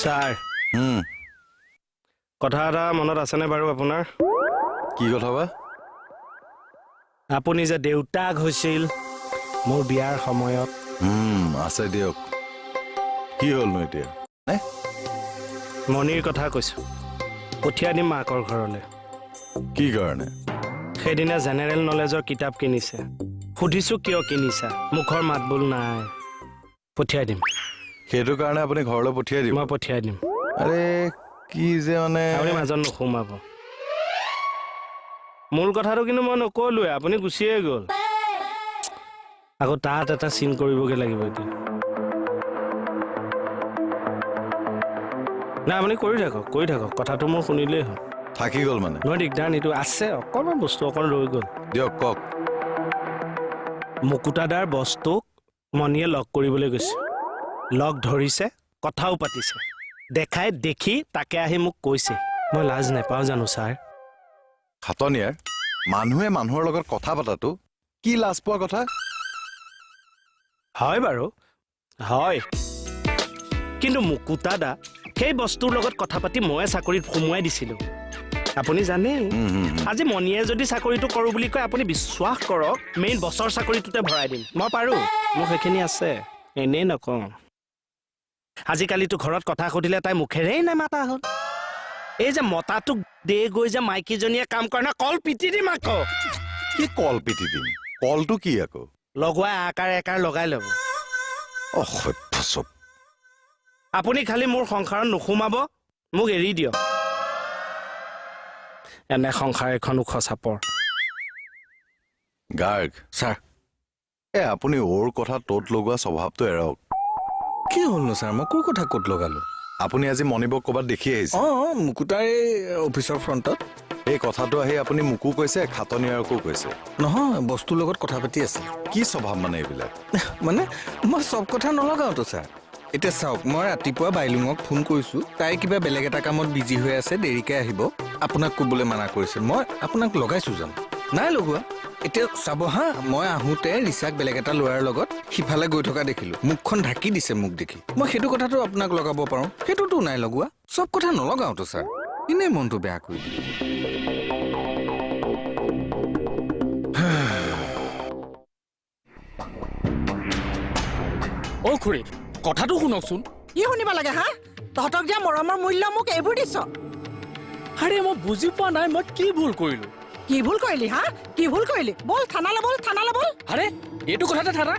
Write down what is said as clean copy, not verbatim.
Sir কথা এটা মনত আছেনে বাৰু আপোনাৰ? কি কথা বা? আপুনি যে দেউতাক হৈছিল মোৰ বিয়াৰ সময়ত। আছে দিয়ক। কি হ'লনো এতিয়া? মণিৰ কথা কৈছো, পঠিয়াই দিম মাকৰ ঘৰলৈ। কি কাৰণে? সেইদিনা জেনেৰেল নলেজৰ কিতাপ কিনিছে। সুধিছো কিয় কিনিছা, মুখৰ মাত বোল নাই। পঠিয়াই দিম। সেইটো কাৰণে আপুনি ঘৰলৈ পঠিয়াই দিব? মই পঠিয়াই দিম। আৰে কি যে মানে আপুনি মাজত নোসোমাব। মূল কথাটো কিন্তু মই নকলোৱে, আপুনি গুচিয়ে গ'ল। আকৌ তাত এটা চিন কৰিবগৈ লাগিব এতিয়া। নাই আপুনি কৰি থাকক কথাটো মোৰ শুনিলেই হ'ল। থাকি গ'ল মানে? নহয় দিগদাৰ নিদিওঁ, আছে অকণমান বস্তু অকণ ৰৈ গ'ল। দিয়ক কওক। মুকুতাদাৰ বস্তুক মণিয়ে লগ কৰিবলৈ গৈছে। লগ ধৰিছে, কথাও পাতিছে। দেখাই দেখি তাকে আহি মোক কৈছে। মই লাজ নাপাওঁ জানো ছাৰ? খাটনিয়াৰ মানুহে মানুহৰ লগত কথা পতাটো কি লাজ পোৱা কথা? হয় বাৰু, হয়। কিন্তু মুকুতাদা সেই বস্তুৰ লগত কথা পাতি ময়ে চাকৰিত সোমোৱাই দিছিলোঁ। আপুনি জানেই, আজি মণিয়ে যদি চাকৰিটো কৰোঁ বুলি কয়, আপুনি বিশ্বাস কৰক মেইন বছৰ চাকৰিটোতে ভৰাই দিম। মই পাৰোঁ, মোৰ সেইখিনি আছে, এনেই নকওঁ। আজিকালিতো ঘৰত কথা সুধিলে তাই মুখেৰেই নেমাতা হ'ল। এই যে মতাটোক দে গৈ যে মাইকীজনীয়ে কাম কৰে না, কল পিটি দিম আকৌ। কি কল পিটি দিম? কলটো কি আকৌ? লগোৱাই আকাৰ একাৰ লগাই ল'ব। অসভ্য চব। আপুনি খালি মোৰ সংসাৰত নোসোমাব, মোক এৰি দিয়ক। এনে সংসাৰ এখন ওখ চাপৰ। গাৰ্গ ছাৰ আপুনি ওৰ কথা তত লগোৱা স্বভাৱটো এৰক। কি হ'লনো ছাৰ? মই ক'ৰ কথা ক'ত লগালো? আপুনি আজি মণিবক ক'ৰবাত দেখি আহিছে? মুকুতাৰ এই অফিচৰ ফ্ৰণ্টত। এই কথাটো আহি আপুনি মোকো কৈছে, খাটনিয়াৰকো কৈছে? নহয়, বস্তুৰ লগত কথা পাতি আছে। কি স্বভাৱ মানে এইবিলাক? মানে মই চব কথা নলগাওঁতো ছাৰ। এতিয়া চাওক, মই ৰাতিপুৱা বাইলুঙক ফোন কৰিছোঁ, তাই কিবা বেলেগ এটা কামত বিজি হৈ আছে, দেৰিকৈ আহিব, আপোনাক ক'বলৈ মানা কৰিছে। মই আপোনাক লগাইছোঁ জানো? নাই লগোৱা। এতিয়া চাব হা, মই আহোঁতে ৰিচাক বেলেগ এটা ল'ৰাৰ লগত সিফালে গৈ থকা দেখিলোঁ। মুখখন ঢাকি দিছে মোক দেখি। মই সেইটো কথাটো আপোনাক লগাব পাৰোঁ, সেইটোতো নাই লগোৱা। চব কথা নলগাওঁতো ছাৰ, এনেই মনটো বেয়া কৰি দিলোঁ। অ' খুৰী, কথাটো শুনকচোন। কি শুনিব লাগে হা? তহঁতক দিয়া মৰমৰ মূল্য মোক এইবোৰ দিছ। আৰে মই বুজি পোৱা নাই, মই কি ভুল কৰিলো? কি ভুল কৰিলি হা? কি ভুল কৰিলি? বল থানালে বল, থানালে বল। আৰে এইটো কথাতে থানা?